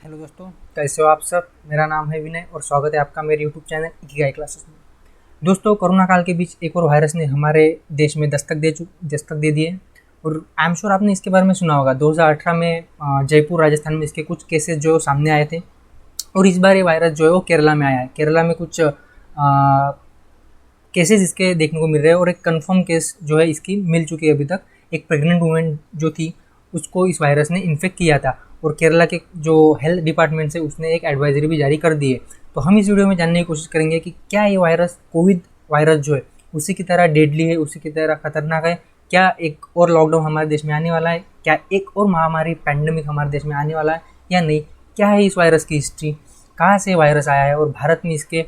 Hello दोस्तों, कैसे हो आप सब। मेरा नाम है विनय और स्वागत है आपका मेरे यूट्यूब चैनल इकिगाई क्लासेस में। दोस्तों, कोरोना काल के बीच एक और वायरस ने हमारे देश में दस्तक दे दी है और आई एम श्योर आपने इसके बारे में सुना होगा। 2018 में जयपुर राजस्थान में इसके कुछ केसेस जो सामने आए थे और इस बार ये वायरस जो है वो केरला में आया है। केरला में कुछ केसेस इसके देखने को मिल रहे हैं और एक कंफर्म केस जो है इसकी मिल चुकी है अभी तक। एक प्रेग्नेंट वुमेन जो थी उसको इस वायरस ने इन्फेक्ट किया था और केरला के जो हेल्थ डिपार्टमेंट से उसने एक एडवाइजरी भी जारी कर दी है। तो हम इस वीडियो में जानने की कोशिश करेंगे कि क्या ये वायरस कोविड वायरस जो है उसी की तरह डेडली है, उसी की तरह खतरनाक है। क्या एक और लॉकडाउन हमारे देश में आने वाला है, क्या एक और महामारी पैंडमिक हमारे देश में आने वाला है या नहीं, क्या है इस वायरस की हिस्ट्री, कहाँ से वायरस आया है और भारत में इसके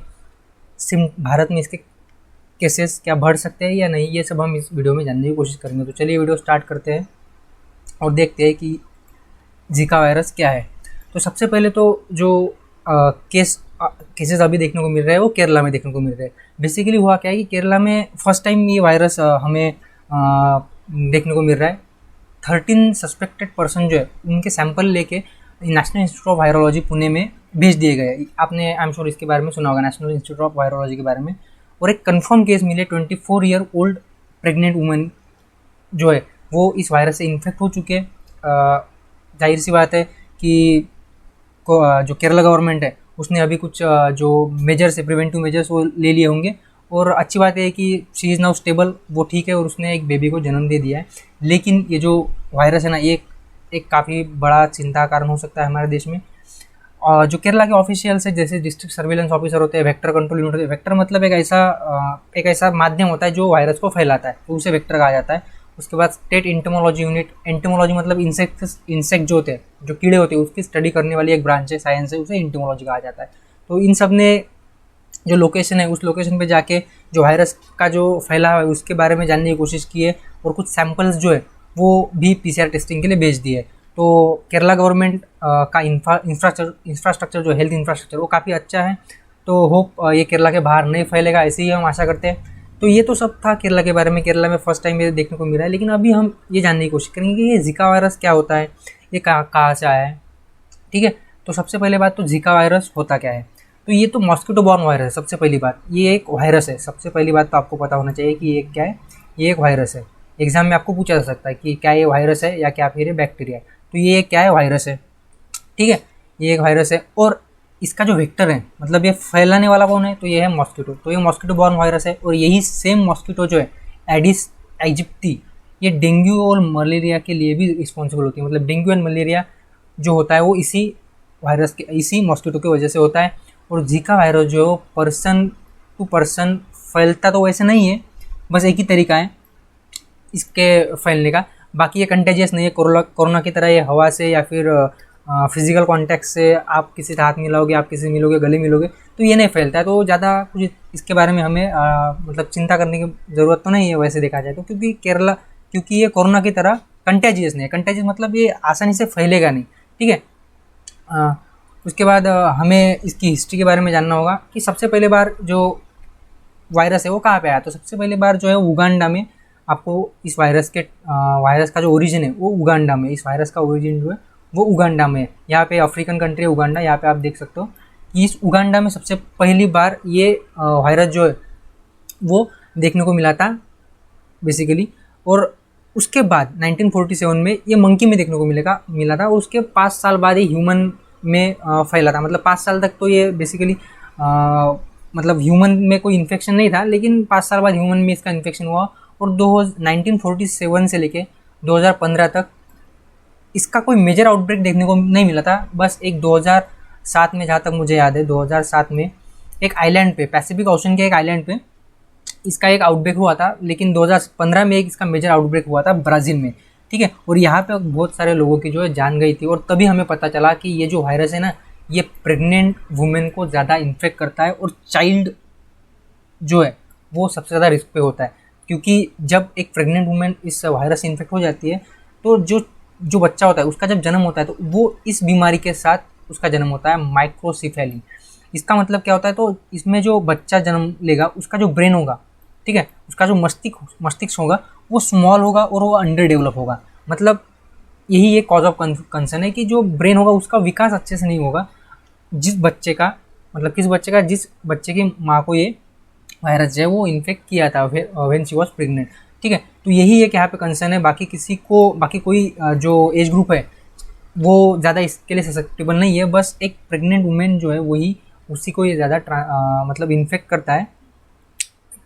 केसेस क्या बढ़ सकते हैं या नहीं, ये सब हम इस वीडियो में जानने की कोशिश करेंगे। तो चलिए वीडियो स्टार्ट करते हैं और देखते हैं कि जीका वायरस क्या है। तो सबसे पहले तो जो केसेस अभी देखने को मिल रहे हैं वो केरला में देखने को मिल रहे हैं। बेसिकली हुआ क्या है कि केरला में फर्स्ट टाइम ये वायरस हमें देखने को मिल रहा है। 13 सस्पेक्टेड पर्सन जो है उनके सैंपल लेके national institute of virology Pune में भेज दिए गए। आपने आई एम श्योर इसके बारे में सुना होगा, नेशनल इंस्टीट्यूट ऑफ वायरोलॉजी के बारे में। और एक कंफर्म केस मिले 24 ईयर ओल्ड प्रेग्नेंट वुमेन जो है वो इस वायरस से इन्फेक्ट हो चुके हैं। जाहिर सी बात है कि जो केरला गवर्नमेंट है उसने अभी कुछ जो मेजर्स है, प्रिवेंटिव मेजर्स, वो ले लिए होंगे। और अच्छी बात है कि शी इज़ नाउ स्टेबल, वो ठीक है और उसने एक बेबी को जन्म दे दिया है। लेकिन ये जो वायरस है ना, ये एक काफ़ी बड़ा चिंता का कारण हो सकता है हमारे देश में। जो केरला के ऑफिशियल्स है, जैसे डिस्ट्रिक्ट सर्विलेंस ऑफिसर होते हैं, वेक्टर कंट्रोल यूनिट होते हैं। वेक्टर मतलब एक ऐसा माध्यम होता है जो वायरस को फैलाता है, तो उसे वेक्टर कहा जाता है। उसके बाद स्टेट एंटोमोलॉजी यूनिट, एंटोमोलॉजी मतलब इंसेक्ट जो होते हैं, जो कीड़े होते हैं, उसकी स्टडी करने वाली एक ब्रांच है, साइंस है, उसे एंटोमोलॉजी कहा जाता है। तो इन सब ने जो लोकेशन है उस लोकेशन पे जाके जो वायरस का जो फैलाव है उसके बारे में जानने की कोशिश की है और कुछ सैंपल्स जो है वो भी पीसीआर टेस्टिंग के लिए भेज दिए। तो केरला गवर्नमेंट का इंफ्रास्ट्रक्चर जो हेल्थ इंफ्रास्ट्रक्चर वो काफ़ी अच्छा है। तो होप ये केरला के बाहर नहीं फैलेगा, ऐसे ही हम आशा करते हैं। तो ये तो सब था केरला के बारे में। केरला में फर्स्ट टाइम ये देखने को मिला है। लेकिन अभी हम ये जानने की कोशिश करेंगे कि ये जीका वायरस क्या होता है, ये कहाँ से आया है। ठीक है, तो सबसे पहले बात तो जीका वायरस होता क्या है। तो ये तो मॉस्किटो बॉर्न वायरस है। सबसे पहली बात, ये एक वायरस है। सबसे पहली बात तो आपको पता होना चाहिए कि ये क्या है, ये एक वायरस है। एग्जाम में आपको पूछा जा सकता है कि क्या ये वायरस है या क्या फिर ये बैक्टीरिया है। तो ये क्या है, वायरस है। ठीक है, ये एक वायरस है और इसका जो वेक्टर है, मतलब ये फैलाने वाला कौन है, तो ये है मॉस्किटो। तो ये मॉस्किटो बॉर्न वायरस है और यही सेम मॉस्किटो जो है एडिस एजिप्टी, ये डेंगू और मलेरिया के लिए भी रिस्पॉन्सिबल होती है। मतलब डेंगू एंड मलेरिया जो होता है वो इसी वायरस के, इसी मॉस्किटो की वजह से होता है। और जीका वायरस जो पर्सन टू पर्सन फैलता तो वैसे नहीं है, बस एक ही तरीका है इसके फैलने का। बाकी ये कंटेजियस नहीं है कोरोना की तरह। ये हवा से या फिर फिजिकल कांटेक्ट से, आप किसी से हाथ मिलाओगे, आप किसी से मिलोगे, गले मिलोगे, तो ये नहीं फैलता है। तो ज़्यादा कुछ इसके बारे में हमें मतलब चिंता करने की ज़रूरत तो नहीं है वैसे देखा जाए तो। क्योंकि ये कोरोना की तरह कंटेजियस नहीं है। कंटेजियस मतलब ये आसानी से फैलेगा नहीं। ठीक है, उसके बाद हमें इसकी हिस्ट्री के बारे में जानना होगा कि सबसे पहले बार जो वायरस है वो कहाँ पे आया। तो सबसे पहले बार जो है उगांडा में, आपको इस वायरस का जो ओरिजिन है वो उगांडा में, इस वायरस का ओरिजिन जो है वो उगांडा में। यहाँ पे अफ्रीकन कंट्री है उगांडा, यहाँ पे आप देख सकते हो कि इस उगांडा में सबसे पहली बार ये वायरस जो है वो देखने को मिला था बेसिकली। और उसके बाद 1947 में ये मंकी में देखने को मिला था और उसके 5 साल बाद ये ह्यूमन में फैला था। मतलब 5 साल तक तो ये बेसिकली मतलब ह्यूमन में कोई इन्फेक्शन नहीं था, लेकिन 5 साल बाद ह्यूमन में इसका इन्फेक्शन हुआ। और 1947 से लेके 2015 तक इसका कोई मेजर आउटब्रेक देखने को नहीं मिला था। बस एक 2007 में, जहाँ तक मुझे याद है 2007 में एक आइलैंड पे, पैसिफिक ओशन के एक आइलैंड पे इसका एक आउटब्रेक हुआ था। लेकिन 2015 में एक इसका मेजर आउटब्रेक हुआ था ब्राज़ील में। ठीक है, और यहाँ पे बहुत सारे लोगों की जो है जान गई थी। और तभी हमें पता चला कि ये जो वायरस है ना, ये प्रेग्नेंट वुमेन को ज़्यादा इन्फेक्ट करता है और चाइल्ड जो है वो सबसे ज़्यादा रिस्क पे होता है। क्योंकि जब एक प्रेग्नेंट वुमेन इस वायरस से इन्फेक्ट हो जाती है तो जो बच्चा होता है उसका जब जन्म होता है तो वो इस बीमारी के साथ उसका जन्म होता है, माइक्रोसिफेली। इसका मतलब क्या होता है, तो इसमें जो बच्चा जन्म लेगा उसका जो ब्रेन होगा, ठीक है, उसका जो मस्तिष्क होगा वो स्मॉल होगा और वो अंडर डेवलप होगा। मतलब यही एक कॉज ऑफ कंसर्न है कि जो ब्रेन होगा उसका विकास अच्छे से नहीं होगा जिस बच्चे का, मतलब किस बच्चे का, जिस बच्चे की माँ को ये वायरस जो है वो इन्फेक्ट किया था व्हेन शी वॉज प्रेग्नेंट। ठीक है, तो यही एक यहाँ पे कंसर्न है। बाकी किसी को, बाकी कोई जो एज ग्रुप है वो ज़्यादा इसके लिए ससेप्टेबल नहीं है। बस एक प्रेग्नेंट वुमेन जो है वही, उसी को ये ज़्यादा मतलब इन्फेक्ट करता है।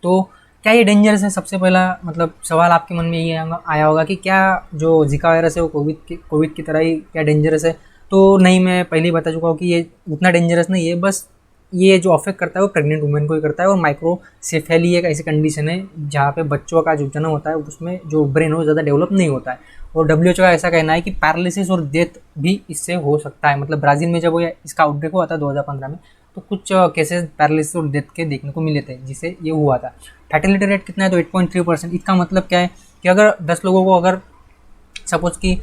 तो क्या ये डेंजरस है? सबसे पहला मतलब सवाल आपके मन में ये आया होगा कि क्या जो जिका वायरस है वो कोविड की तरह ही क्या डेंजरस है? तो नहीं, मैं पहले ही बता चुका हूँ कि ये उतना डेंजरस नहीं है। बस ये जो अफेक्ट करता है वो प्रेग्नेंट वुमेन को ही करता है। और माइक्रोसेफेली एक ऐसी कंडीशन है जहाँ पे बच्चों का जो जन्म होता है उसमें जो ब्रेन हो ज़्यादा डेवलप नहीं होता है। और WHO का ऐसा कहना है कि पैरालिसिस और डेथ भी इससे हो सकता है। मतलब ब्राज़ील में जब वो इसका आउटब्रेक हुआ था 2015 में, तो कुछ केसेस पैरालिसिस और डेथ के देखने को मिले थे जिससे ये हुआ था। फैटिलिटी रेट कितना है? तो 8.3%। इसका मतलब क्या है कि अगर 10 लोगों को अगर सपोज कि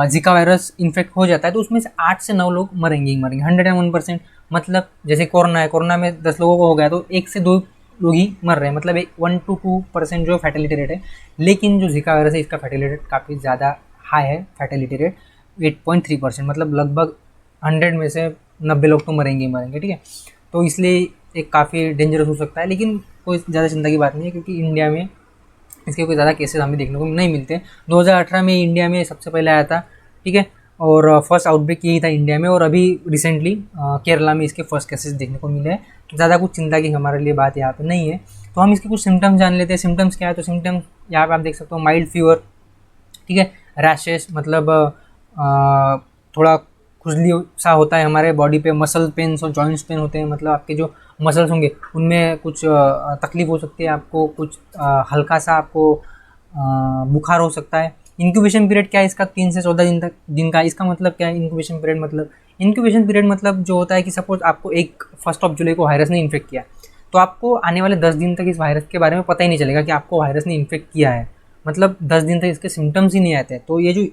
जिका वायरस इन्फेक्ट हो जाता है तो उसमें से 8 से 9 लोग मरेंगे ही मरेंगे, 101%। मतलब जैसे कोरोना है, कोरोना में 10 लोगों को हो गया तो 1 से 2 लोग ही मर रहे हैं, मतलब 1 to 2% जो फैटिलिटी रेट है। लेकिन जो जिका वायरस है इसका फैटिलिटी रेट काफ़ी ज़्यादा हाई है, फैटिलिटी रेट 8.3%, मतलब लगभग 100 में से 90 लोग तो मरेंगे ही मरेंगे। ठीक है, तो इसलिए एक काफ़ी डेंजरस हो सकता है। लेकिन कोई ज़्यादा चिंता की बात नहीं है क्योंकि इंडिया में इसके कोई ज़्यादा केसेस हमें देखने को नहीं मिलते। 2018 में इंडिया में सबसे पहले आया था। ठीक है, और फर्स्ट आउटब्रेक यही था इंडिया में। और अभी रिसेंटली केरला में इसके फर्स्ट केसेस देखने को मिले हैं। तो ज़्यादा कुछ चिंता की हमारे लिए बात यहाँ पे नहीं है। तो हम इसके कुछ सिम्टम्स जान लेते हैं। सिम्टम्स क्या है? तो सिम्टम्स यहाँ पे आप देख सकते हो, माइल्ड फीवर, ठीक है, रैशेस, मतलब थोड़ा खुजली सा होता है हमारे बॉडी पे, मसल पेन्स और जॉइंट्स पेन होते हैं, मतलब आपके जो मसल्स होंगे उनमें कुछ तकलीफ हो सकती है आपको, कुछ हल्का सा आपको बुखार हो सकता है। इंक्यूबेशन पीरियड क्या है इसका? 3 से 14 दिन का। इसका मतलब क्या है इंक्यूबेशन पीरियड? मतलब इंक्यूबेशन पीरियड मतलब जो होता है कि सपोज आपको 1 जुलाई को वायरस ने इन्फेक्ट किया तो आपको आने वाले 10 दिन तक इस वायरस के बारे में पता ही नहीं चलेगा कि आपको वायरस ने इन्फेक्ट किया है। मतलब 10 दिन तक इसके सिम्टम्स ही नहीं आते। तो ये जो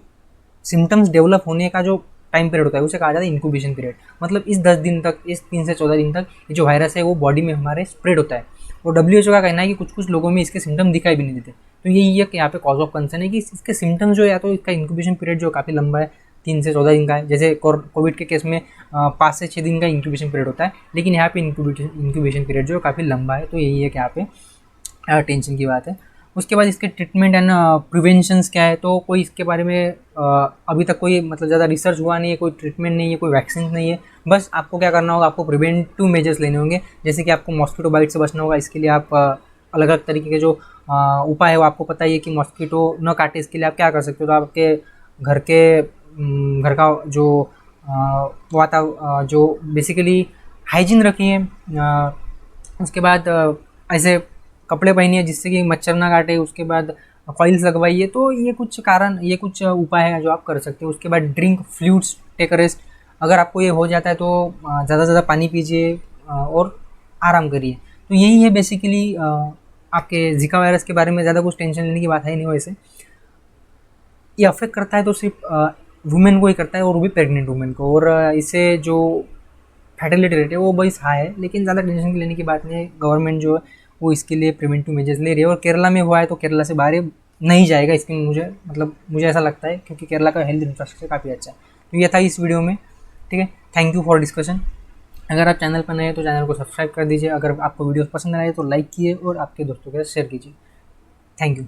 सिम्टम्स डेवलप होने का जो टाइम पीरियड होता है उसे कहा जाता है इंक्यूबेशन पीरियड। मतलब इस 10 दिन तक, इस 3 से 14 दिन तक ये जो वायरस है वो बॉडी में हमारे स्प्रेड होता है। और WHO का कहना है कि कुछ कुछ लोगों में इसके सिम्टम दिखाई भी नहीं देते। तो यही है कि यहाँ पे कॉज ऑफ कंसर्न है कि इसके सिम्टम्स जो, या तो इसका इंक्यूबेशन पीरियड जो काफ़ी लंबा है, 3 से 14 दिन का है। जैसे कोविड के केस में 5 से 6 दिन का इंक्यूबेशन पीरियड होता है, लेकिन यहाँ पे इंक्यूबेशन पीरियड जो काफ़ी लंबा है। तो यही है कि यहाँ पे टेंशन की बात है। उसके बाद इसके ट्रीटमेंट एंड प्रिवेंशंस क्या है? तो कोई इसके बारे में अभी तक कोई मतलब ज़्यादा रिसर्च हुआ नहीं है, कोई ट्रीटमेंट नहीं है, कोई वैक्सीन नहीं है। बस आपको क्या करना होगा, आपको प्रिवेंटिव मेजर्स लेने होंगे। जैसे कि आपको मॉस्किटो बाइट से बचना होगा। इसके लिए आप अलग अलग तरीके के जो उपाय है वो आपको पता ही है कि मॉस्किटो न काटे। इसके लिए आप क्या कर सकते हो? तो आपके घर का जो जो बेसिकली हाइजीन रखिए। उसके बाद ऐसे कपड़े पहनिए जिससे कि मच्छर ना काटे। उसके बाद कॉइल्स लगवाइए। तो ये कुछ उपाय है जो आप कर सकते हो। उसके बाद ड्रिंक फ्लूइड्स, टेक रेस्ट। अगर आपको ये हो जाता है तो ज़्यादा से ज़्यादा पानी पीजिए और आराम करिए। तो यही है बेसिकली आपके जिका वायरस के बारे में। ज़्यादा कुछ टेंशन लेने की बात है नहीं। वैसे ये अफेक्ट करता है तो सिर्फ वुमेन को ही करता है, और वो भी प्रेग्नेंट वुमेन को। और इससे जो फैटिलिटी रेट है वो बहुत हाई है, लेकिन ज़्यादा टेंशन लेने की बात नहीं है। गवर्नमेंट जो है वो इसके लिए प्रिवेंटिव मेजर्स ले रही है। और केरला में हुआ है तो केरला से बाहर नहीं जाएगा, इसकी मुझे ऐसा लगता है, क्योंकि केरला का हेल्थ इंफ्रास्ट्रक्चर काफ़ी अच्छा है। तो ये था इस वीडियो में। ठीक है, थैंक यू फॉर डिस्कशन। अगर आप चैनल पर नए हैं तो चैनल को सब्सक्राइब कर दीजिए। अगर आपको वीडियोस पसंद आए तो लाइक कीजिए और आपके दोस्तों के साथ शेयर कीजिए। Thank you.